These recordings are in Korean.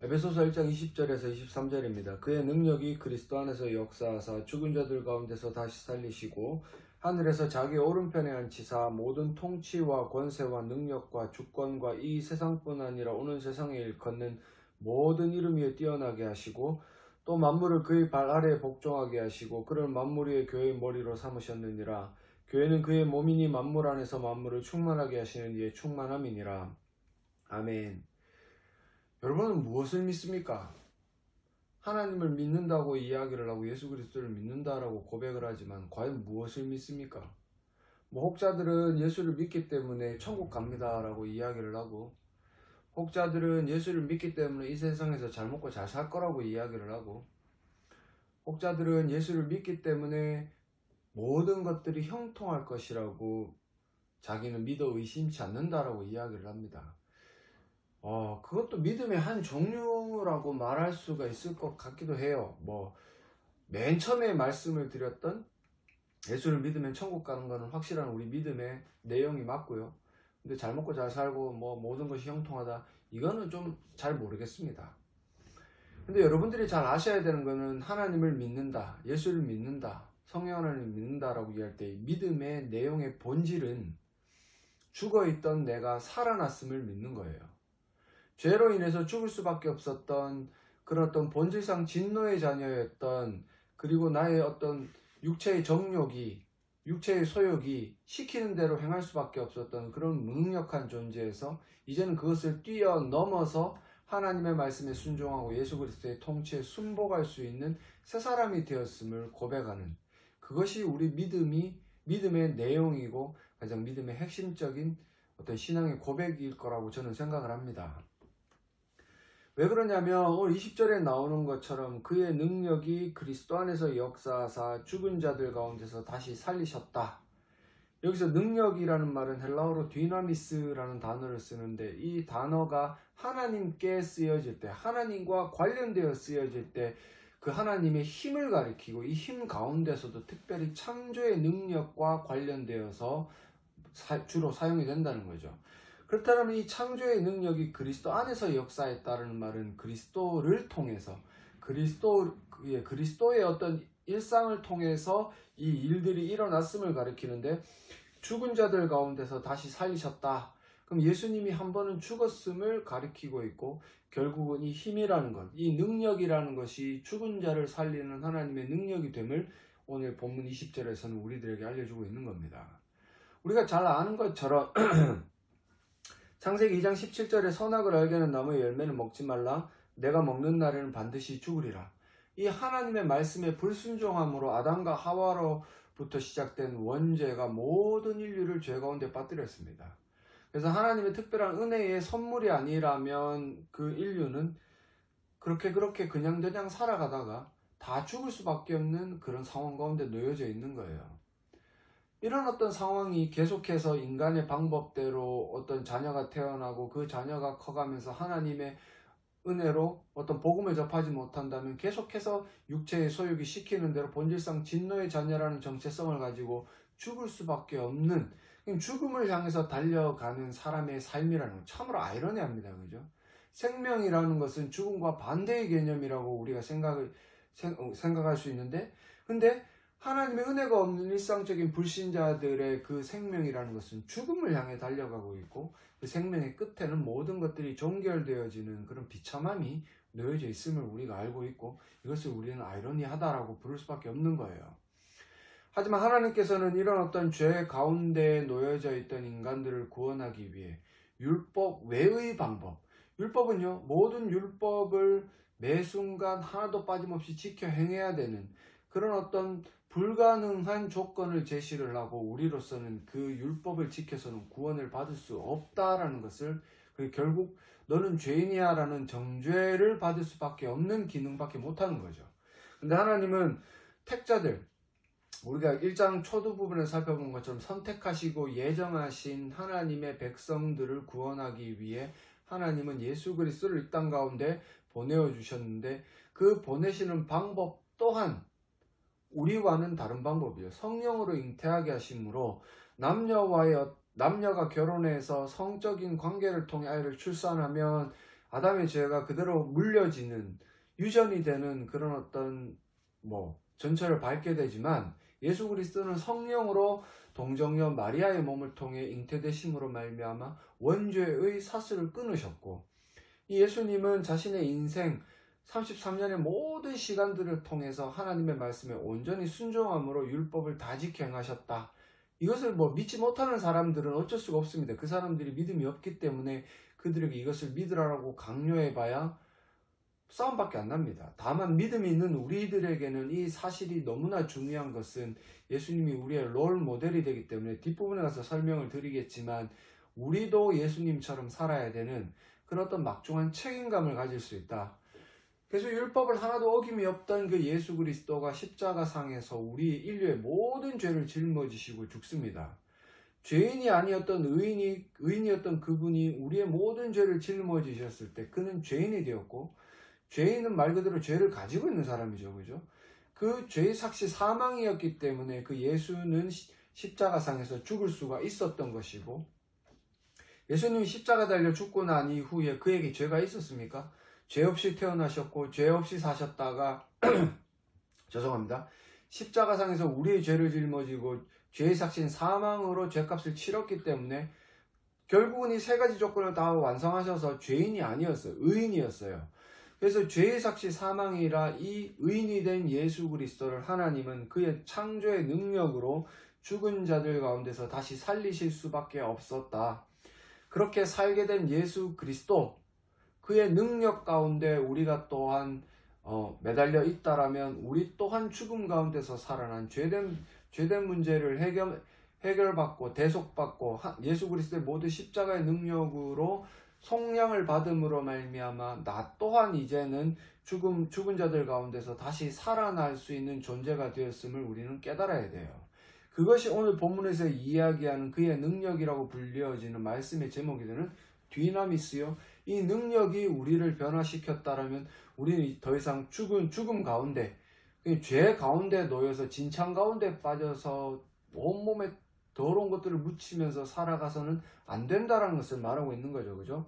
에베소서 1장 20절에서 23절입니다. 그의 능력이 그리스도 안에서 역사하사 죽은 자들 가운데서 다시 살리시고 하늘에서 자기 오른편에 앉히사 모든 통치와 권세와 능력과 주권과 이 세상뿐 아니라 오는 세상에 일컫는 모든 이름 위에 뛰어나게 하시고 또 만물을 그의 발 아래에 복종하게 하시고 그를 만물 위의 교회의 머리로 삼으셨느니라. 교회는 그의 몸이니 만물 안에서 만물을 충만하게 하시는 이의 충만함이니라. 아멘. 여러분은 무엇을 믿습니까? 하나님을 믿는다고 이야기를 하고 예수 그리스도를 믿는다라고 고백을 하지만 과연 무엇을 믿습니까? 혹자들은 예수를 믿기 때문에 천국 갑니다라고 이야기를 하고, 혹자들은 예수를 믿기 때문에 이 세상에서 잘 먹고 잘 살 거라고 이야기를 하고, 혹자들은 예수를 믿기 때문에 모든 것들이 형통할 것이라고 자기는 믿어 의심치 않는다라고 이야기를 합니다. 그것도 믿음의 한 종류라고 말할 수가 있을 것 같기도 해요. 맨 처음에 말씀을 드렸던 예수를 믿으면 천국 가는 거는 확실한 우리 믿음의 내용이 맞고요. 근데 잘 먹고 잘 살고 모든 것이 형통하다. 이거는 좀 잘 모르겠습니다. 근데 여러분들이 잘 아셔야 되는 거는 하나님을 믿는다, 예수를 믿는다, 성령 하나님을 믿는다라고 이야기할 때 믿음의 내용의 본질은 죽어있던 내가 살아났음을 믿는 거예요. 죄로 인해서 죽을 수밖에 없었던 그런 어떤 본질상 진노의 자녀였던, 그리고 나의 어떤 육체의 정욕이, 육체의 소욕이 시키는 대로 행할 수밖에 없었던 그런 무능력한 존재에서 이제는 그것을 뛰어넘어서 하나님의 말씀에 순종하고 예수 그리스도의 통치에 순복할 수 있는 새 사람이 되었음을 고백하는, 그것이 우리 믿음의 내용이고 가장 믿음의 핵심적인 어떤 신앙의 고백일 거라고 저는 생각을 합니다. 왜 그러냐면 오늘 20절에 나오는 것처럼 그의 능력이 그리스도 안에서 역사하사 죽은 자들 가운데서 다시 살리셨다. 여기서 능력이라는 말은 헬라어로 디나미스라는 단어를 쓰는데, 이 단어가 하나님께 쓰여질 때, 하나님과 관련되어 쓰여질 때 그 하나님의 힘을 가리키고, 이 힘 가운데서도 특별히 창조의 능력과 관련되어서 주로 사용이 된다는 거죠. 그렇다면 이 창조의 능력이 그리스도 안에서 역사했다는 말은 그리스도를 통해서, 그리스도의 어떤 일상을 통해서 이 일들이 일어났음을 가리키는데, 죽은 자들 가운데서 다시 살리셨다. 그럼 예수님이 한 번은 죽었음을 가리키고 있고, 결국은 이 힘이라는 것, 이 능력이라는 것이 죽은 자를 살리는 하나님의 능력이 됨을 오늘 본문 20절에서는 우리들에게 알려주고 있는 겁니다. 우리가 잘 아는 것처럼 창세기 2장 17절에 선악을 알게 하는 나무의 열매는 먹지 말라. 내가 먹는 날에는 반드시 죽으리라. 이 하나님의 말씀에 불순종함으로 아담과 하와로부터 시작된 원죄가 모든 인류를 죄 가운데 빠뜨렸습니다. 그래서 하나님의 특별한 은혜의 선물이 아니라면 그 인류는 그렇게 그냥 살아가다가 다 죽을 수밖에 없는 그런 상황 가운데 놓여져 있는 거예요. 이런 어떤 상황이 계속해서 인간의 방법대로 어떤 자녀가 태어나고 그 자녀가 커가면서 하나님의 은혜로 어떤 복음을 접하지 못한다면 계속해서 육체의 소욕이 시키는 대로 본질상 진노의 자녀라는 정체성을 가지고 죽을 수밖에 없는, 죽음을 향해서 달려가는 사람의 삶이라는 건 참으로 아이러니합니다. 그죠? 생명이라는 것은 죽음과 반대의 개념이라고 우리가 생각할 수 있는데, 근데 하나님의 은혜가 없는 일상적인 불신자들의 그 생명이라는 것은 죽음을 향해 달려가고 있고, 그 생명의 끝에는 모든 것들이 종결되어지는 그런 비참함이 놓여져 있음을 우리가 알고 있고, 이것을 우리는 아이러니하다라고 부를 수밖에 없는 거예요. 하지만 하나님께서는 이런 어떤 죄 가운데 놓여져 있던 인간들을 구원하기 위해 율법 외의 방법, 율법은요, 모든 율법을 매 순간 하나도 빠짐없이 지켜 행해야 되는 그런 어떤 불가능한 조건을 제시를 하고, 우리로서는 그 율법을 지켜서는 구원을 받을 수 없다라는 것을, 결국 너는 죄인이야 라는 정죄를 받을 수밖에 없는 기능밖에 못하는 거죠. 근데 하나님은 택자들, 우리가 1장 초두 부분에 살펴본 것처럼 선택하시고 예정하신 하나님의 백성들을 구원하기 위해 하나님은 예수 그리스도를 이 땅 가운데 보내어 주셨는데, 그 보내시는 방법 또한 우리와는 다른 방법이에요. 성령으로 잉태하게 하심으로 남녀가 결혼해서 성적인 관계를 통해 아이를 출산하면 아담의 죄가 그대로 물려지는 유전이 되는 그런 어떤 전철을 밟게 되지만 예수 그리스도는 성령으로 동정녀 마리아의 몸을 통해 잉태되심으로 말미암아 원죄의 사슬을 끊으셨고, 이 예수님은 자신의 인생 33년의 모든 시간들을 통해서 하나님의 말씀에 온전히 순종함으로 율법을 다 지켜 행하셨다. 이것을 믿지 못하는 사람들은 어쩔 수가 없습니다. 그 사람들이 믿음이 없기 때문에 그들에게 이것을 믿으라고 강요해봐야 싸움밖에 안 납니다. 다만 믿음이 있는 우리들에게는 이 사실이 너무나 중요한 것은 예수님이 우리의 롤 모델이 되기 때문에 뒷부분에 가서 설명을 드리겠지만, 우리도 예수님처럼 살아야 되는 그런 어떤 막중한 책임감을 가질 수 있다. 그래서 율법을 하나도 어김이 없던 그 예수 그리스도가 십자가상에서 우리 인류의 모든 죄를 짊어지시고 죽습니다. 죄인이 아니었던 의인이었던 그분이 우리의 모든 죄를 짊어지셨을 때 그는 죄인이 되었고, 죄인은 말 그대로 죄를 가지고 있는 사람이죠. 그죠? 그 죄의 삭시 사망이었기 때문에 그 예수는 십자가상에서 죽을 수가 있었던 것이고, 예수님이 십자가 달려 죽고 난 이후에 그에게 죄가 있었습니까? 죄 없이 태어나셨고 죄 없이 사셨다가 죄송합니다. 십자가상에서 우리의 죄를 짊어지고 죄의 삭신 사망으로 죄값을 치렀기 때문에 결국은 이 세 가지 조건을 다 완성하셔서 죄인이 아니었어요. 의인이었어요. 그래서 죄의 삭시 사망이라 이 의인이 된 예수 그리스도를 하나님은 그의 창조의 능력으로 죽은 자들 가운데서 다시 살리실 수밖에 없었다. 그렇게 살게 된 예수 그리스도, 그의 능력 가운데 우리가 또한 매달려 있다라면 우리 또한 죽음 가운데서 살아난 죄된 문제를 해결받고 대속받고 예수 그리스도의 모든 십자가의 능력으로 속량을 받음으로 말미암아 나 또한 이제는 죽은 자들 가운데서 다시 살아날 수 있는 존재가 되었음을 우리는 깨달아야 돼요. 그것이 오늘 본문에서 이야기하는 그의 능력이라고 불려지는 말씀의 제목이 되는 뒤나미스요. 이 능력이 우리를 변화시켰다라면 우리는 더 이상 죽음 가운데, 죄 가운데 놓여서 진창 가운데 빠져서 온몸에 더러운 것들을 묻히면서 살아가서는 안 된다라는 것을 말하고 있는 거죠. 그죠?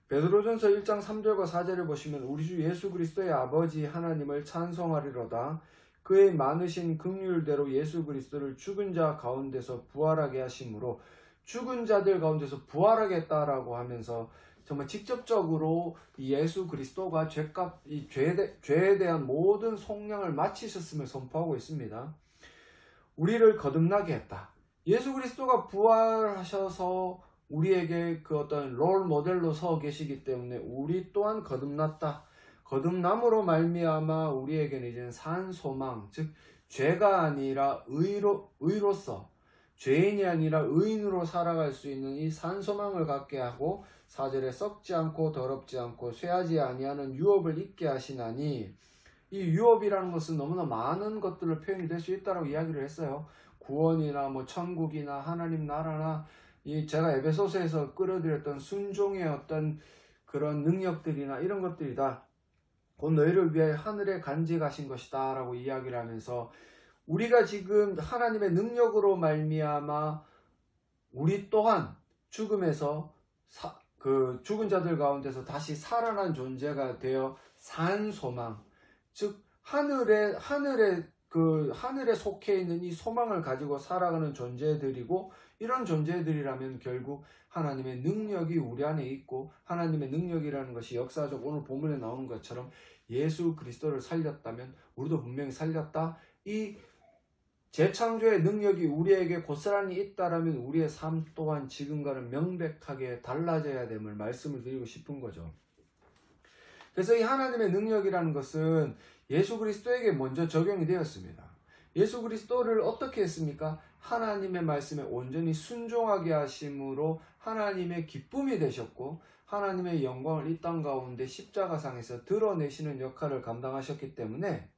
베드로전서 1장 3절과 4절을 보시면 우리 주 예수 그리스도의 아버지 하나님을 찬송하리로다. 그의 많으신 긍휼대로 예수 그리스도를 죽은 자 가운데서 부활하게 하심으로, 죽은 자들 가운데서 부활하겠다라고 하면서 정말 직접적으로 예수 그리스도가 죄에 대한 모든 속량을 마치셨음을 선포하고 있습니다. 우리를 거듭나게 했다. 예수 그리스도가 부활하셔서 우리에게 그 어떤 롤 모델로 서 계시기 때문에 우리 또한 거듭났다. 거듭남으로 말미암아 우리에게는 이제는 산 소망, 즉 죄가 아니라 의로서, 죄인이 아니라 의인으로 살아갈 수 있는 이 산 소망을 갖게 하고, 4절에 썩지 않고 더럽지 않고 쇠하지 아니하는 유업을 잊게 하시나니, 이 유업이라는 것은 너무나 많은 것들을 표현이 될 수 있다고 이야기를 했어요. 구원이나 천국이나 하나님 나라나 제가 에베소서에서 끌어들였던 순종의 어떤 그런 능력들이나 이런 것들이다. 곧 너희를 위해 하늘에 간직하신 것이다 라고 이야기를 하면서, 우리가 지금 하나님의 능력으로 말미암아 우리 또한 죽음에서 죽은 자들 가운데서 다시 살아난 존재가 되어 산 소망, 즉 하늘에 속해 있는 이 소망을 가지고 살아가는 존재들이고, 이런 존재들이라면 결국 하나님의 능력이 우리 안에 있고, 하나님의 능력이라는 것이 역사적 오늘 본문에 나오는 것처럼 예수 그리스도를 살렸다면 우리도 분명히 살렸다. 이 재창조의 능력이 우리에게 고스란히 있다라면 우리의 삶 또한 지금과는 명백하게 달라져야 됨을 말씀을 드리고 싶은 거죠. 그래서 이 하나님의 능력이라는 것은 예수 그리스도에게 먼저 적용이 되었습니다. 예수 그리스도를 어떻게 했습니까? 하나님의 말씀에 온전히 순종하게 하심으로 하나님의 기쁨이 되셨고, 하나님의 영광을 이 땅 가운데 십자가상에서 드러내시는 역할을 감당하셨기 때문에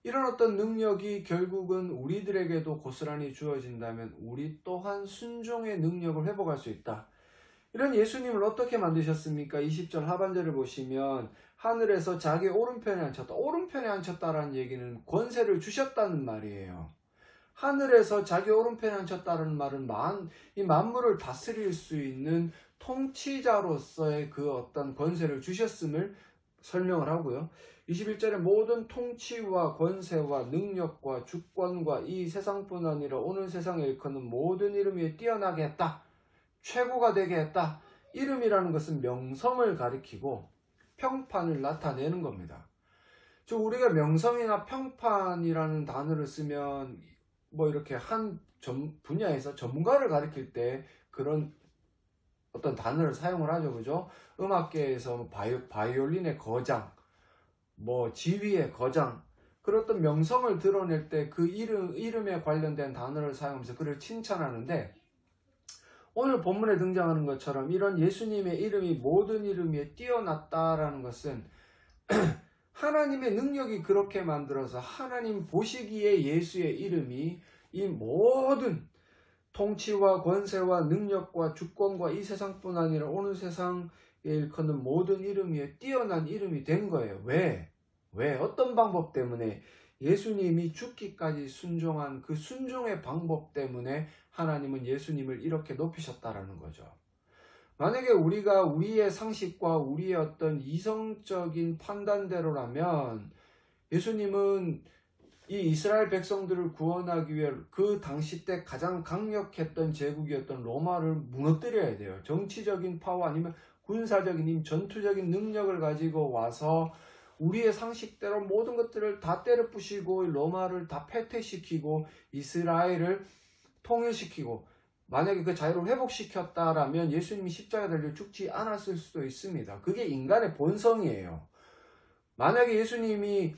이런 어떤 능력이 결국은 우리들에게도 고스란히 주어진다면 우리 또한 순종의 능력을 회복할 수 있다. 이런 예수님을 어떻게 만드셨습니까? 20절 하반절을 보시면 하늘에서 자기 오른편에 앉혔다. 오른편에 앉혔다라는 얘기는 권세를 주셨다는 말이에요. 하늘에서 자기 오른편에 앉혔다는 말은 이 만물을 다스릴 수 있는 통치자로서의 그 어떤 권세를 주셨음을 설명을 하고요. 21절에 모든 통치와 권세와 능력과 주권과 이 세상뿐 아니라 오는 세상에 일컫는 모든 이름 위에 뛰어나게 했다. 최고가 되게 했다. 이름이라는 것은 명성을 가리키고 평판을 나타내는 겁니다. 즉 우리가 명성이나 평판이라는 단어를 쓰면 뭐 이렇게 한 분야에서 전문가를 가리킬 때 그런 어떤 단어를 사용을 하죠. 그죠? 음악계에서 바이올린의 거장, 뭐 지휘의 거장, 그런 어떤 명성을 드러낼 때 그 이름에 관련된 단어를 사용하면서 그를 칭찬하는데, 오늘 본문에 등장하는 것처럼 이런 예수님의 이름이 모든 이름 위에 뛰어났다라는 것은 하나님의 능력이 그렇게 만들어서 하나님 보시기에 예수의 이름이 이 모든 통치와 권세와 능력과 주권과 이 세상뿐 아니라 오는 세상에 일컫는 모든 이름 위에 뛰어난 이름이 된 거예요. 왜? 어떤 방법 때문에? 예수님이 죽기까지 순종한 그 순종의 방법 때문에 하나님은 예수님을 이렇게 높이셨다라는 거죠. 만약에 우리가 우리의 상식과 우리의 어떤 이성적인 판단대로라면 예수님은 이 이스라엘 백성들을 구원하기 위해 그 당시 때 가장 강력했던 제국이었던 로마를 무너뜨려야 돼요. 정치적인 파워 아니면 군사적인 힘, 전투적인 능력을 가지고 와서 우리의 상식대로 모든 것들을 다 때려 부시고 로마를 다 패퇴시키고 이스라엘을 통일시키고, 만약에 그 자유를 회복시켰다라면 예수님이 십자가에 달려 죽지 않았을 수도 있습니다. 그게 인간의 본성이에요. 만약에 예수님이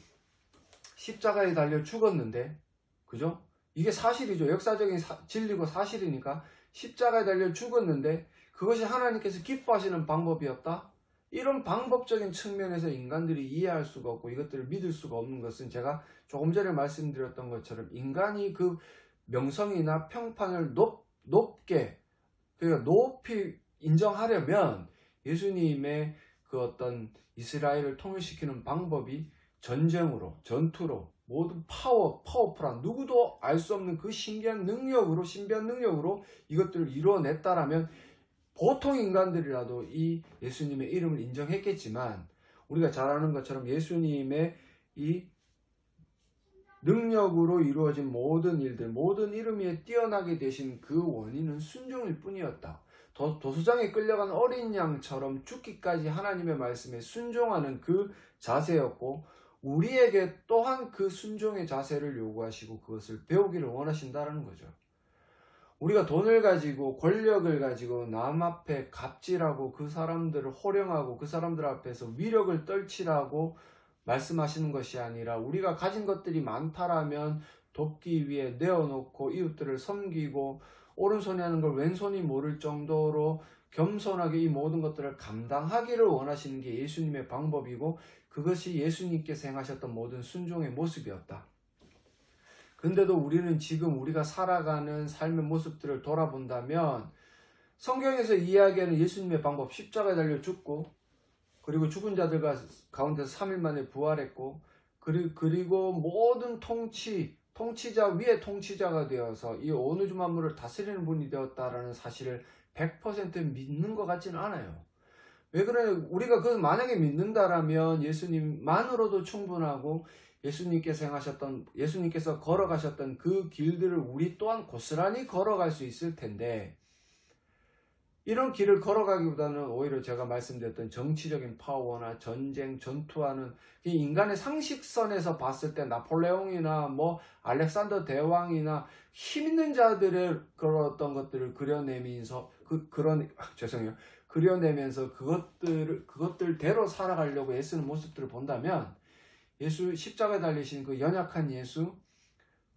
십자가에 달려 죽었는데, 그죠? 이게 사실이죠. 역사적인 진리고 사실이니까 십자가에 달려 죽었는데 그것이 하나님께서 기뻐하시는 방법이었다? 이런 방법적인 측면에서 인간들이 이해할 수가 없고 이것들을 믿을 수가 없는 것은 제가 조금 전에 말씀드렸던 것처럼 인간이 그 명성이나 평판을 높게, 그러니까 높이 인정하려면 예수님의 그 어떤 이스라엘을 통일시키는 방법이 전쟁으로, 전투로, 모든 파워풀한 누구도 알 수 없는 그 신비한 능력으로 이것들을 이루어냈다라면 보통 인간들이라도 이 예수님의 이름을 인정했겠지만, 우리가 잘 아는 것처럼 예수님의 이 능력으로 이루어진 모든 일들, 모든 이름 위에 뛰어나게 되신 그 원인은 순종일 뿐이었다. 도수장에 끌려간 어린 양처럼 죽기까지 하나님의 말씀에 순종하는 그 자세였고, 우리에게 또한 그 순종의 자세를 요구하시고 그것을 배우기를 원하신다는 거죠. 우리가 돈을 가지고 권력을 가지고 남 앞에 갑질하고 그 사람들을 호령하고 그 사람들 앞에서 위력을 떨치라고 말씀하시는 것이 아니라, 우리가 가진 것들이 많다라면 돕기 위해 내어놓고 이웃들을 섬기고 오른손이 하는 걸 왼손이 모를 정도로 겸손하게 이 모든 것들을 감당하기를 원하시는 게 예수님의 방법이고, 그것이 예수님께서 행하셨던 모든 순종의 모습이었다. 근데도 우리는 지금 우리가 살아가는 삶의 모습들을 돌아본다면 성경에서 이야기하는 예수님의 방법, 십자가에 달려 죽고 그리고 죽은 자들 가운데서 3일 만에 부활했고, 그리고 모든 통치자 위에 통치자가 되어서 이 온 우주 만물을 다스리는 분이 되었다라는 사실을 100% 믿는 것 같지는 않아요. 왜 그래? 우리가 만약에 믿는다라면 예수님만으로도 충분하고, 예수님께서 걸어가셨던 그 길들을 우리 또한 고스란히 걸어갈 수 있을 텐데, 이런 길을 걸어가기보다는 오히려 제가 말씀드렸던 정치적인 파워나 전쟁, 전투하는 인간의 상식선에서 봤을 때 나폴레옹이나 뭐 알렉산더 대왕이나 힘 있는 자들의 그런 어떤 것들을 그려내면서 그것들대로 살아가려고 애쓰는 모습들을 본다면, 예수 십자가에 달리신 그 연약한 예수,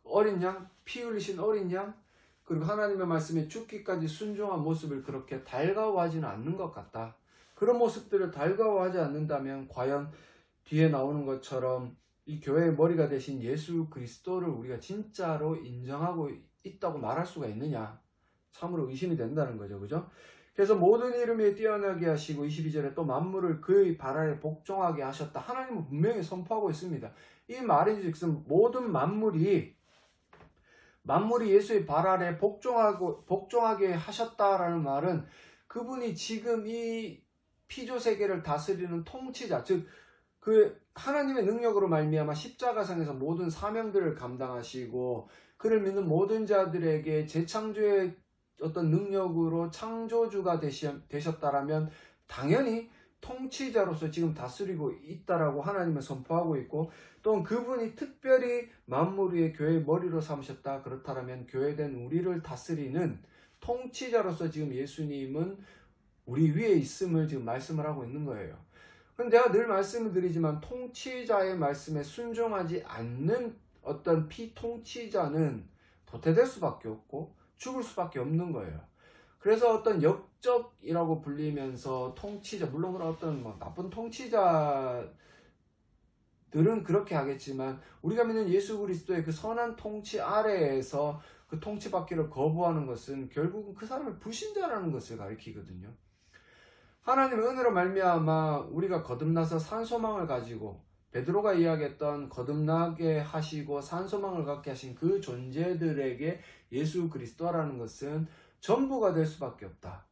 어린 양, 피 흘리신 어린 양, 그리고 하나님의 말씀에 죽기까지 순종한 모습을 그렇게 달가워하지는 않는 것 같다. 그런 모습들을 달가워하지 않는다면 과연 뒤에 나오는 것처럼 이 교회의 머리가 되신 예수 그리스도를 우리가 진짜로 인정하고 있다고 말할 수가 있느냐? 참으로 의심이 된다는 거죠. 그죠? 그래서 모든 이름에 뛰어나게 하시고 22절에 또 만물을 그의 발 아래 복종하게 하셨다. 하나님은 분명히 선포하고 있습니다. 이 말인즉슨 모든 만물이 예수의 발 아래 복종하게 하셨다라는 말은 그분이 지금 이 피조 세계를 다스리는 통치자, 즉 그 하나님의 능력으로 말미암아 십자가상에서 모든 사명들을 감당하시고 그를 믿는 모든 자들에게 재창조의 어떤 능력으로 창조주가 되셨다라면 당연히 통치자로서 지금 다스리고 있다라고 하나님은 선포하고 있고, 또는 그분이 특별히 만물 위에 교회의 머리로 삼으셨다, 그렇다면 교회된 우리를 다스리는 통치자로서 지금 예수님은 우리 위에 있음을 지금 말씀을 하고 있는 거예요. 그럼 내가 늘 말씀을 드리지만 통치자의 말씀에 순종하지 않는 어떤 피통치자는 도태될 수밖에 없고 죽을 수밖에 없는 거예요. 그래서 어떤 역적이라고 불리면서 통치자, 물론 그런 어떤 나쁜 통치자들은 그렇게 하겠지만 우리가 믿는 예수 그리스도의 그 선한 통치 아래에서 그 통치받기를 거부하는 것은 결국은 그 사람을 불신자라는 것을 가리키거든요. 하나님의 은혜로 말미암아 우리가 거듭나서 산소망을 가지고, 베드로가 이야기했던 거듭나게 하시고 산소망을 갖게 하신 그 존재들에게 예수 그리스도라는 것은 전부가 될 수밖에 없다.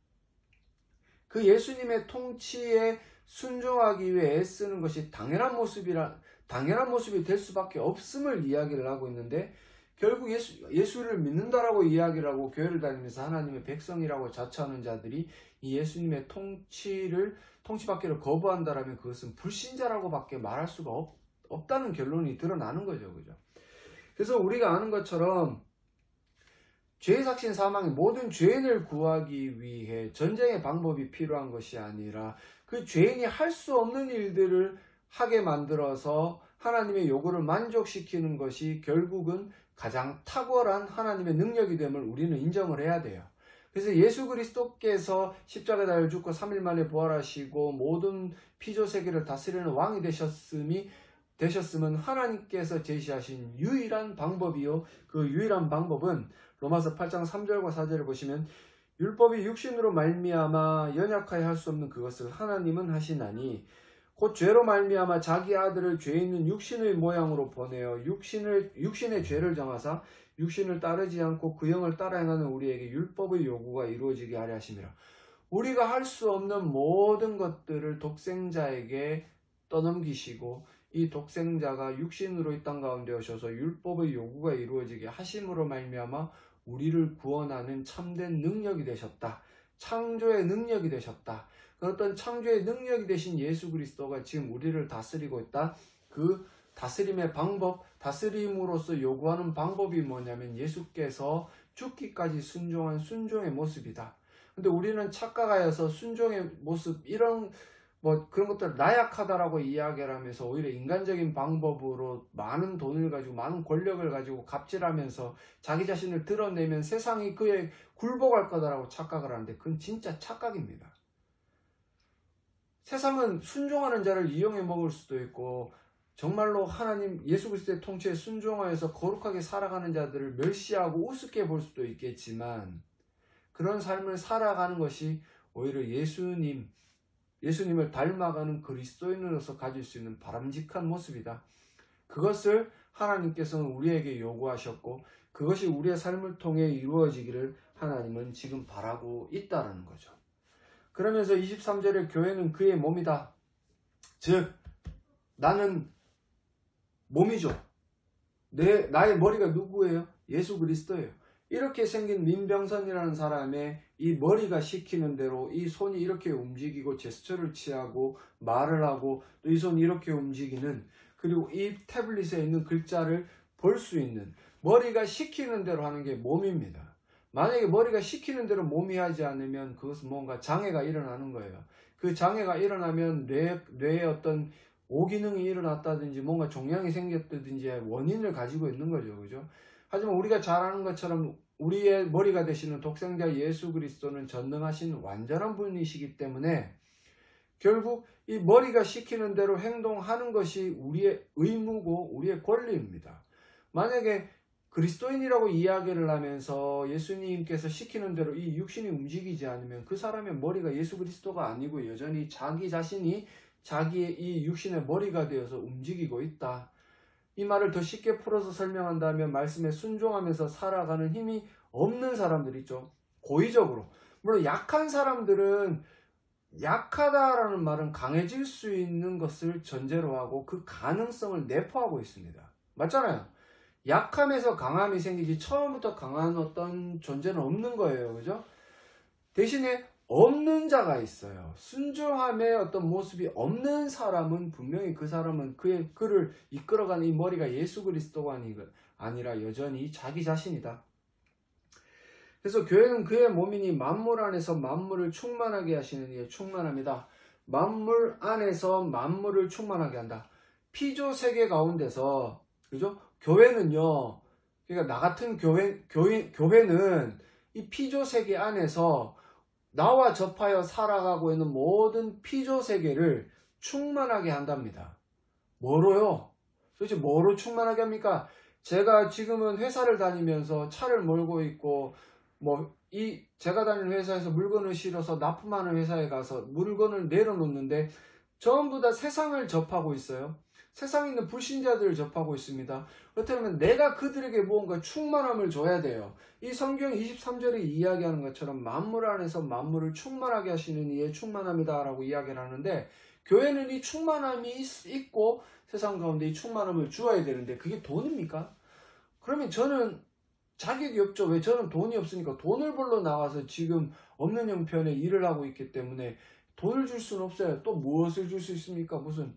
그 예수님의 통치에 순종하기 위해 애쓰는 것이 당연한 모습이 될 수밖에 없음을 이야기를 하고 있는데, 결국 예수를 믿는다라고 이야기를 하고 교회를 다니면서 하나님의 백성이라고 자처하는 자들이 이 예수님의 통치받기를 거부한다라면 그것은 불신자라고밖에 말할 수가 없다는 결론이 드러나는 거죠. 그죠? 그래서 우리가 아는 것처럼 죄의 삭신 사망의 모든 죄인을 구하기 위해 전쟁의 방법이 필요한 것이 아니라 그 죄인이 할 수 없는 일들을 하게 만들어서 하나님의 요구를 만족시키는 것이 결국은 가장 탁월한 하나님의 능력이 됨을 우리는 인정을 해야 돼요. 그래서 예수 그리스도께서 십자가에 달려 죽고 3일 만에 부활하시고 모든 피조 세계를 다스리는 왕이 되셨으면 하나님께서 제시하신 유일한 방법이요, 그 유일한 방법은 로마서 8장 3절과 4절을 보시면 율법이 육신으로 말미암아 연약하여 할 수 없는 그것을 하나님은 하시나니 곧 죄로 말미암아 자기 아들을 죄 있는 육신의 모양으로 보내어 육신의 죄를 정하사 육신을 따르지 않고 그 영을 따라 행하는 우리에게 율법의 요구가 이루어지게 하려 하심이라. 우리가 할 수 없는 모든 것들을 독생자에게 떠넘기시고 이 독생자가 육신으로 이 땅 가운데 오셔서 율법의 요구가 이루어지게 하심으로 말미암아 우리를 구원하는 참된 능력이 되셨다. 창조의 능력이 되셨다. 어떤 창조의 능력이 되신 예수 그리스도가 지금 우리를 다스리고 있다. 그 다스림의 방법, 다스림으로서 요구하는 방법이 뭐냐면 예수께서 죽기까지 순종한 순종의 모습이다. 근데 우리는 착각하여서 순종의 모습, 이런 그런 것들 나약하다라고 이야기를 하면서 오히려 인간적인 방법으로 많은 돈을 가지고 많은 권력을 가지고 갑질하면서 자기 자신을 드러내면 세상이 그에 굴복할 거다라고 착각을 하는데 그건 진짜 착각입니다. 세상은 순종하는 자를 이용해 먹을 수도 있고 정말로 하나님 예수 그리스도의 통치에 순종하여서 거룩하게 살아가는 자들을 멸시하고 우습게 볼 수도 있겠지만, 그런 삶을 살아가는 것이 오히려 예수님을 닮아가는 그리스도인으로서 가질 수 있는 바람직한 모습이다. 그것을 하나님께서는 우리에게 요구하셨고 그것이 우리의 삶을 통해 이루어지기를 하나님은 지금 바라고 있다는 거죠. 그러면서 23절에 교회는 그의 몸이다. 즉 나는 몸이죠. 나의 머리가 누구예요? 예수 그리스도예요. 이렇게 생긴 민병선이라는 사람의 이 머리가 시키는 대로 이 손이 이렇게 움직이고 제스처를 취하고 말을 하고 또 이 손이 이렇게 움직이는, 그리고 이 태블릿에 있는 글자를 볼 수 있는, 머리가 시키는 대로 하는 게 몸입니다. 만약에 머리가 시키는 대로 몸이 하지 않으면 그것은 뭔가 장애가 일어나는 거예요. 그 장애가 일어나면 뇌에 어떤 오기능이 일어났다든지 뭔가 종양이 생겼다든지 원인을 가지고 있는 거죠. 그죠? 하지만 우리가 잘 아는 것처럼 우리의 머리가 되시는 독생자 예수 그리스도는 전능하신 완전한 분이시기 때문에 결국 이 머리가 시키는 대로 행동하는 것이 우리의 의무고 우리의 권리입니다. 만약에 그리스도인이라고 이야기를 하면서 예수님께서 시키는 대로 이 육신이 움직이지 않으면 그 사람의 머리가 예수 그리스도가 아니고 여전히 자기 자신이 자기의 이 육신의 머리가 되어서 움직이고 있다. 이 말을 더 쉽게 풀어서 설명한다면 말씀에 순종하면서 살아가는 힘이 없는 사람들 있죠. 고의적으로 물론 약한 사람들은 약하다라는 말은 강해질 수 있는 것을 전제로 하고 그 가능성을 내포하고 있습니다. 맞잖아요. 약함에서 강함이 생기지 처음부터 강한 어떤 존재는 없는 거예요. 그죠? 대신에 없는 자가 있어요. 순종함의 어떤 모습이 없는 사람은 분명히 그 사람은 그를 이끌어가는 이 머리가 예수 그리스도가 아니라 여전히 자기 자신이다. 그래서 교회는 그의 몸이니 만물 안에서 만물을 충만하게 하시는 이의 충만합니다. 만물 안에서 만물을 충만하게 한다. 피조 세계 가운데서, 그죠? 교회는요, 그러니까 나 같은 교회는 이 피조 세계 안에서 나와 접하여 살아가고 있는 모든 피조 세계를 충만하게 한답니다. 뭐로요? 도대체 뭐로 충만하게 합니까? 제가 지금은 회사를 다니면서 차를 몰고 있고, 제가 다니는 회사에서 물건을 실어서 납품하는 회사에 가서 물건을 내려놓는데 전부 다 세상을 접하고 있어요. 세상에 있는 불신자들을 접하고 있습니다. 그렇다면 내가 그들에게 무언가 충만함을 줘야 돼요. 이 성경 23절에 이야기하는 것처럼 만물 안에서 만물을 충만하게 하시는 이의 충만함이다 라고 이야기를 하는데, 교회는 이 충만함이 있고 세상 가운데 이 충만함을 주어야 되는데 그게 돈입니까? 그러면 저는 자격이 없죠. 왜? 저는 돈이 없으니까 돈을 벌러 나와서 지금 없는 형편에 일을 하고 있기 때문에 돈을 줄 수는 없어요. 또 무엇을 줄 수 있습니까? 무슨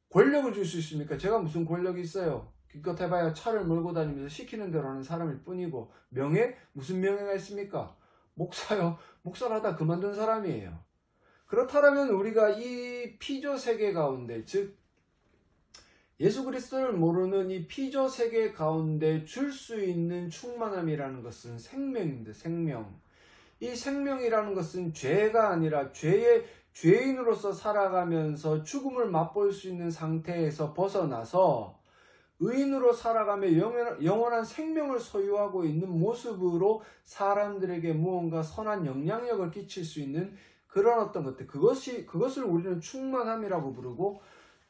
권력을 줄 수 있습니까? 제가 무슨 권력이 있어요? 기껏 해봐야 차를 몰고 다니면서 시키는 대로 하는 사람일 뿐이고, 명예? 무슨 명예가 있습니까? 목사요. 목사를 하다 그만둔 사람이에요. 그렇다면 우리가 이 피조 세계 가운데, 즉 예수 그리스도를 모르는 이 피조 세계 가운데 줄 수 있는 충만함이라는 것은 생명입니다. 생명. 이 생명이라는 것은 죄가 아니라 죄인으로서 살아가면서 죽음을 맛볼 수 있는 상태에서 벗어나서 의인으로 살아가며 영원한 생명을 소유하고 있는 모습으로 사람들에게 무언가 선한 영향력을 끼칠 수 있는 그런 어떤 것들, 그것을 우리는 충만함이라고 부르고,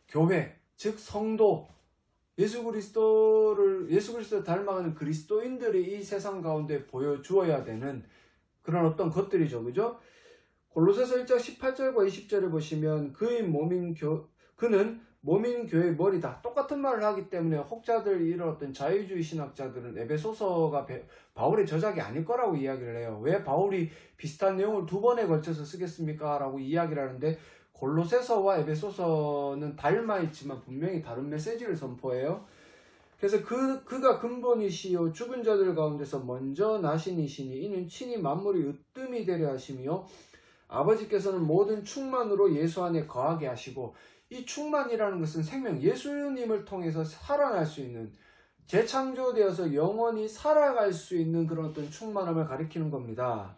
교회, 즉 성도, 예수 그리스도를 닮아가는 그리스도인들이 이 세상 가운데 보여주어야 되는 그런 어떤 것들이죠. 그죠? 골로새서 1장 18절과 20절을 보시면 그는 몸인 교회의 머리다. 똑같은 말을 하기 때문에 혹자들 이런 어떤 자유주의 신학자들은 에베소서가 바울의 저작이 아닐 거라고 이야기를 해요. 왜 바울이 비슷한 내용을 두 번에 걸쳐서 쓰겠습니까? 라고 이야기를 하는데, 골로새서와 에베소서는 닮아있지만 분명히 다른 메시지를 선포해요. 그래서 그가 근본이시요 죽은 자들 가운데서 먼저 나신 이시니 이는 친히 만물이 으뜸이 되려 하시며 아버지께서는 모든 충만으로 예수 안에 거하게 하시고, 이 충만이라는 것은 생명, 예수님을 통해서 살아날 수 있는, 재창조되어서 영원히 살아갈 수 있는 그런 어떤 충만함을 가리키는 겁니다.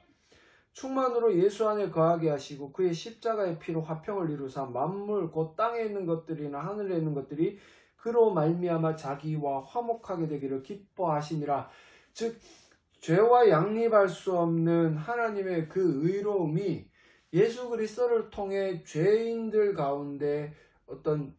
충만으로 예수 안에 거하게 하시고 그의 십자가의 피로 화평을 이루사 만물 곧 땅에 있는 것들이나 하늘에 있는 것들이 그로 말미암아 자기와 화목하게 되기를 기뻐하시니라. 즉 죄와 양립할 수 없는 하나님의 그 의로움이 예수 그리스도를 통해 죄인들 가운데 어떤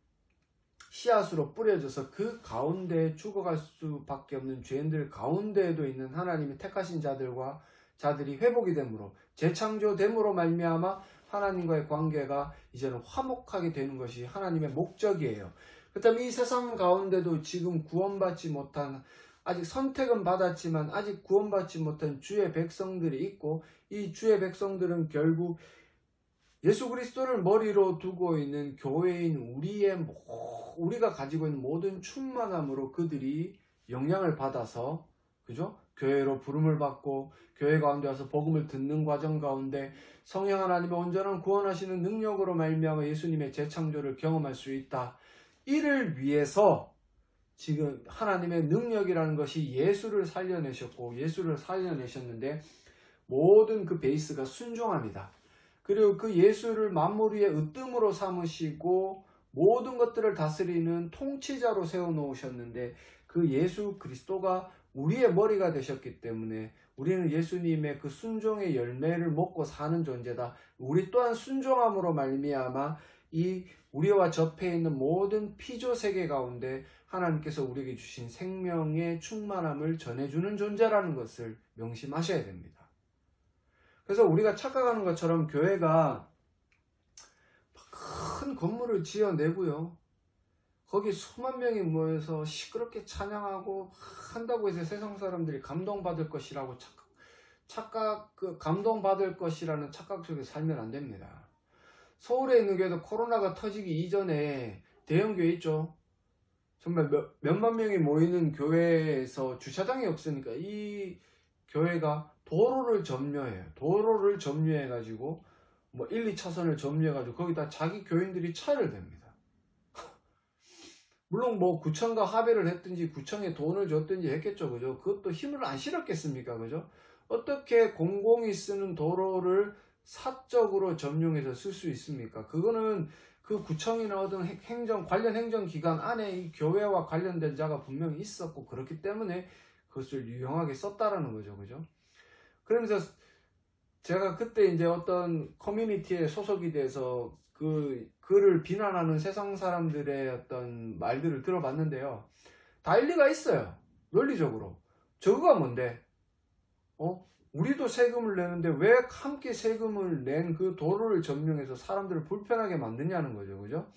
씨앗으로 뿌려져서 그 가운데 죽어갈 수밖에 없는 죄인들 가운데에도 있는 하나님이 택하신 자들이 회복이 되므로, 재창조됨으로 말미암아 하나님과의 관계가 이제는 화목하게 되는 것이 하나님의 목적이에요. 그렇다면 이 세상 가운데도 지금 구원받지 못한, 아직 선택은 받았지만 아직 구원받지 못한 주의 백성들이 있고, 이 주의 백성들은 결국 예수 그리스도를 머리로 두고 있는 교회인 우리가 가지고 있는 모든 충만함으로 그들이 영향을 받아서, 그죠? 교회로 부름을 받고 교회 가운데 와서 복음을 듣는 과정 가운데 성령 하나님의 온전한 구원하시는 능력으로 말미암아 예수님의 재창조를 경험할 수 있다. 이를 위해서 지금 하나님의 능력이라는 것이 예수를 살려내셨는데 모든 그 베이스가 순종합니다. 그리고 그 예수를 만물 위에 으뜸으로 삼으시고 모든 것들을 다스리는 통치자로 세워놓으셨는데, 그 예수 그리스도가 우리의 머리가 되셨기 때문에 우리는 예수님의 그 순종의 열매를 먹고 사는 존재다. 우리 또한 순종함으로 말미암아 이 우리와 접해 있는 모든 피조 세계 가운데 하나님께서 우리에게 주신 생명의 충만함을 전해주는 존재라는 것을 명심하셔야 됩니다. 그래서 우리가 착각하는 것처럼 교회가 큰 건물을 지어내고요, 거기 수만 명이 모여서 시끄럽게 찬양하고 한다고 해서 세상 사람들이 감동받을 것이라고 감동받을 것이라는 착각 속에 살면 안 됩니다. 서울에 있는 교회도 코로나가 터지기 이전에 대형 교회 있죠. 정말 몇만 명이 모이는 교회에서 주차장이 없으니까 이 교회가 도로를 점유해요. 도로를 점유해가지고 뭐 1, 2차선을 점유해가지고 거기다 자기 교인들이 차를 댑니다. 물론 뭐 구청과 합의를 했든지 구청에 돈을 줬든지 했겠죠. 그죠? 그것도 힘을 안 실었겠습니까? 그죠? 어떻게 공공이 쓰는 도로를 사적으로 점용해서 쓸 수 있습니까? 그거는 그 구청이나 어떤 관련 행정기관 안에 이 교회와 관련된 자가 분명히 있었고, 그렇기 때문에 그것을 유용하게 썼다라는 거죠. 그죠? 그러면서 제가 그때 이제 어떤 커뮤니티에 소속이 돼서 그를 비난하는 세상 사람들의 어떤 말들을 들어봤는데요. 다 일리가 있어요. 논리적으로. 저거가 뭔데? 우리도 세금을 내는데 왜 함께 세금을 낸 그 도로를 점용해서 사람들을 불편하게 만드냐는 거죠. 그죠?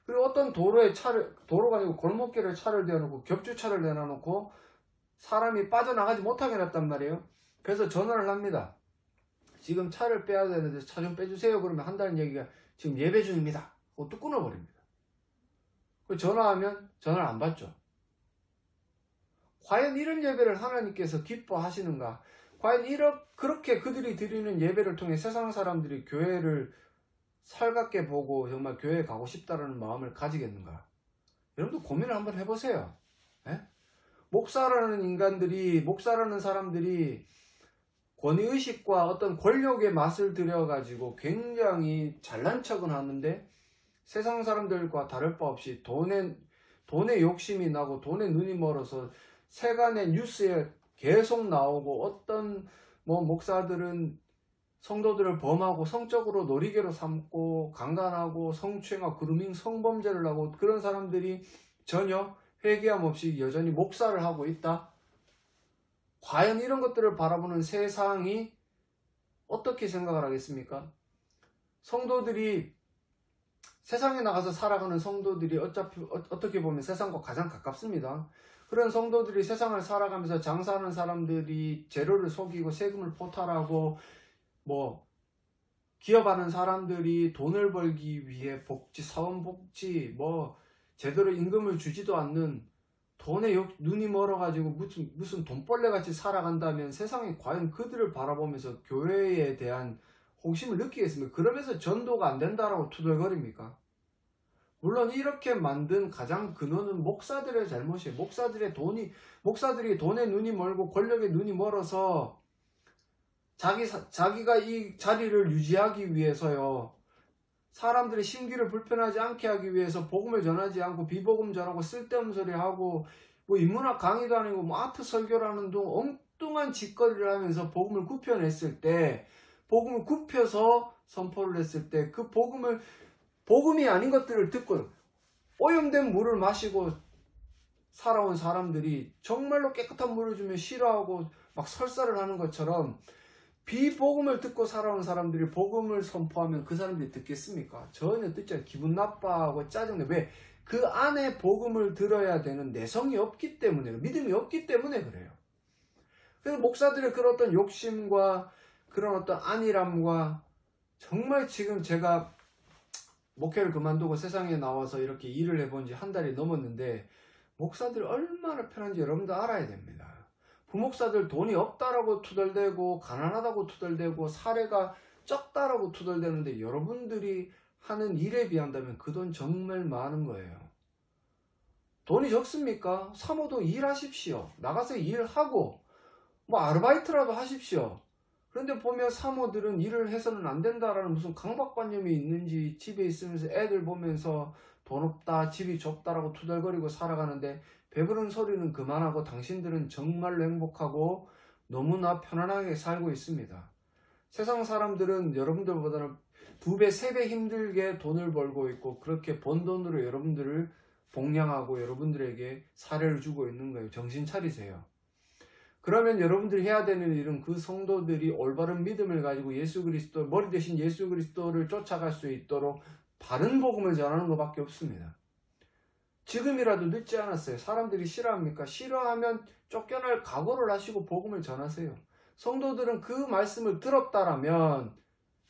그리고 어떤 도로가 아니고 골목길에 차를 대놓고 겹주차를 내놔놓고 사람이 빠져나가지 못하게 놨단 말이에요. 그래서 전화를 합니다. 지금 차를 빼야 되는데 차 좀 빼주세요. 그러면 한다는 얘기가 지금 예배 중입니다. 또 끊어버립니다. 전화하면 전화를 안 받죠. 과연 이런 예배를 하나님께서 기뻐하시는가? 과연 그렇게 그들이 드리는 예배를 통해 세상 사람들이 교회를 살갑게 보고 정말 교회에 가고 싶다는 마음을 가지겠는가? 여러분도 고민을 한번 해보세요. 에? 목사라는 사람들이 권위의식과 어떤 권력의 맛을 들여가지고 굉장히 잘난 척은 하는데 세상 사람들과 다를 바 없이 돈에 욕심이 나고 돈에 눈이 멀어서 세간의 뉴스에 계속 나오고, 어떤 목사들은 성도들을 범하고 성적으로 놀이개로 삼고 강간하고 성추행하고 그루밍 성범죄를 하고, 그런 사람들이 전혀 회개함 없이 여전히 목사를 하고 있다. 과연 이런 것들을 바라보는 세상이 어떻게 생각을 하겠습니까? 세상에 나가서 살아가는 성도들이 어떻게 보면 세상과 가장 가깝습니다. 그런 성도들이 세상을 살아가면서 장사하는 사람들이 재료를 속이고 세금을 포탈하고 기업하는 사람들이 돈을 벌기 위해 사원복지 제대로 임금을 주지도 않는 돈에 눈이 멀어가지고 무슨 돈벌레 같이 살아간다면 세상이 과연 그들을 바라보면서 교회에 대한 호심을 느끼겠습니까? 그러면서 전도가 안 된다라고 투덜거립니까? 물론 이렇게 만든 가장 근원은 목사들의 잘못이에요. 목사들이 돈에 눈이 멀고 권력에 눈이 멀어서 자기가 이 자리를 유지하기 위해서요, 사람들의 심기를 불편하지 않게 하기 위해서 복음을 전하지 않고 비복음 전하고 쓸데없는 소리 하고 인문학 강의도 아니고 아트 설교라는 등 엉뚱한 짓거리를 하면서 복음을 굽혀냈을 때, 복음을 굽혀서 선포를 했을 때 그 복음이 아닌 것들을 듣고 오염된 물을 마시고 살아온 사람들이 정말로 깨끗한 물을 주면 싫어하고 막 설사를 하는 것처럼, 비복음을 듣고 살아온 사람들이 복음을 선포하면 그 사람들이 듣겠습니까? 전혀 듣지 않고 기분 나빠하고 짜증내. 왜? 그 안에 복음을 들어야 되는 내성이 없기 때문에, 믿음이 없기 때문에 그래요. 그래서 목사들의 그런 어떤 욕심과 그런 어떤 안일함과, 정말 지금 제가 목회를 그만두고 세상에 나와서 이렇게 일을 해본 지 한 달이 넘었는데 목사들이 얼마나 편한지 여러분도 알아야 됩니다. 부목사들 돈이 없다라고 투덜대고 가난하다고 투덜대고 사례가 적다라고 투덜대는데, 여러분들이 하는 일에 비한다면 그 돈 정말 많은 거예요. 돈이 적습니까? 사모도 일하십시오. 나가서 일하고 아르바이트라도 하십시오. 그런데 보면 사모들은 일을 해서는 안 된다라는 무슨 강박관념이 있는지 집에 있으면서 애들 보면서 돈 없다, 집이 좁다라고 투덜거리고 살아가는데, 배부른 소리는 그만하고 당신들은 정말로 행복하고 너무나 편안하게 살고 있습니다. 세상 사람들은 여러분들보다는 2배, 3배 힘들게 돈을 벌고 있고, 그렇게 번 돈으로 여러분들을 복양하고 여러분들에게 사례를 주고 있는 거예요. 정신 차리세요. 그러면 여러분들이 해야 되는 일은 그 성도들이 올바른 믿음을 가지고 예수 그리스도, 머리 대신 예수 그리스도를 쫓아갈 수 있도록 바른 복음을 전하는 것밖에 없습니다. 지금이라도 늦지 않았어요. 사람들이 싫어합니까? 싫어하면 쫓겨날 각오를 하시고 복음을 전하세요. 성도들은 그 말씀을 들었다라면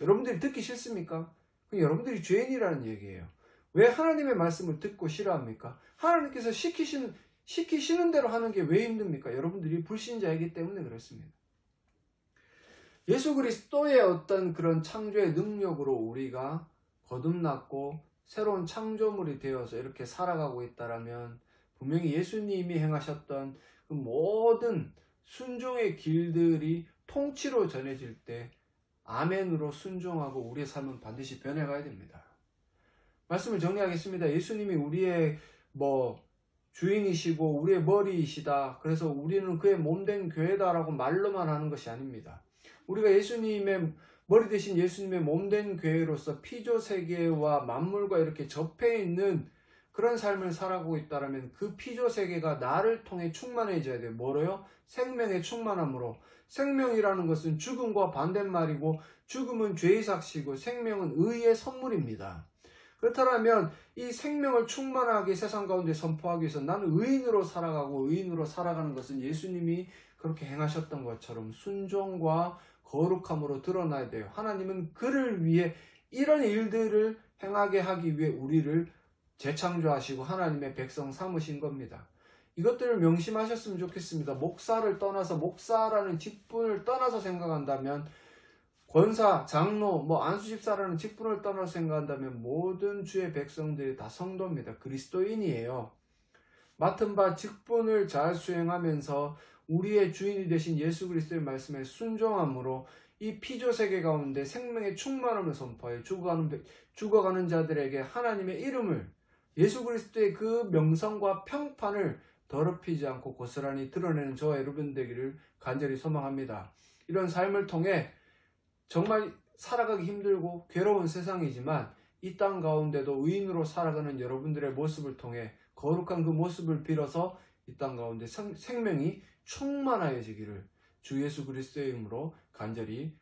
여러분들이 듣기 싫습니까? 그럼 여러분들이 죄인이라는 얘기예요. 왜 하나님의 말씀을 듣고 싫어합니까? 하나님께서 시키시는 대로 하는 게 왜 힘듭니까? 여러분들이 불신자이기 때문에 그렇습니다. 예수 그리스도의 어떤 그런 창조의 능력으로 우리가 거듭났고 새로운 창조물이 되어서 이렇게 살아가고 있다라면 분명히 예수님이 행하셨던 그 모든 순종의 길들이 통치로 전해질 때 아멘으로 순종하고 우리의 삶은 반드시 변해가야 됩니다. 말씀을 정리하겠습니다. 예수님이 우리의 주인이시고 우리의 머리이시다. 그래서 우리는 그의 몸된 교회다라고 말로만 하는 것이 아닙니다. 우리가 예수님의 머리 대신 예수님의 몸된 교회로서 피조 세계와 만물과 이렇게 접해 있는 그런 삶을 살아가고 있다면 그 피조 세계가 나를 통해 충만해져야 돼요. 뭐로요? 생명의 충만함으로. 생명이라는 것은 죽음과 반대말이고 죽음은 죄의 삭시고 생명은 의의 선물입니다. 그렇다면 이 생명을 충만하게 세상 가운데 선포하기 위해서 나는 의인으로 살아가고 의인으로 살아가는 것은 예수님이 그렇게 행하셨던 것처럼 순종과 거룩함으로 드러나야 돼요. 하나님은 그를 위해 이런 일들을 행하게 하기 위해 우리를 재창조하시고 하나님의 백성 삼으신 겁니다. 이것들을 명심하셨으면 좋겠습니다. 목사를 떠나서 목사라는 직분을 떠나서 생각한다면 권사, 장로, 안수집사라는 직분을 떠나서 생각한다면 모든 주의 백성들이 다 성도입니다. 그리스도인이에요. 맡은 바 직분을 잘 수행하면서 우리의 주인이 되신 예수 그리스도의 말씀에 순종함으로 이 피조세계 가운데 생명의 충만함을 선포해 죽어가는 자들에게 하나님의 이름을 예수 그리스도의 그 명성과 평판을 더럽히지 않고 고스란히 드러내는 저와 여러분 되기를 간절히 소망합니다. 이런 삶을 통해 정말 살아가기 힘들고 괴로운 세상이지만 이 땅 가운데도 의인으로 살아가는 여러분들의 모습을 통해 거룩한 그 모습을 빌어서 이 땅 가운데 생명이 충만하여지기를 주 예수 그리스도의 이름으로 간절히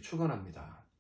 축원합니다.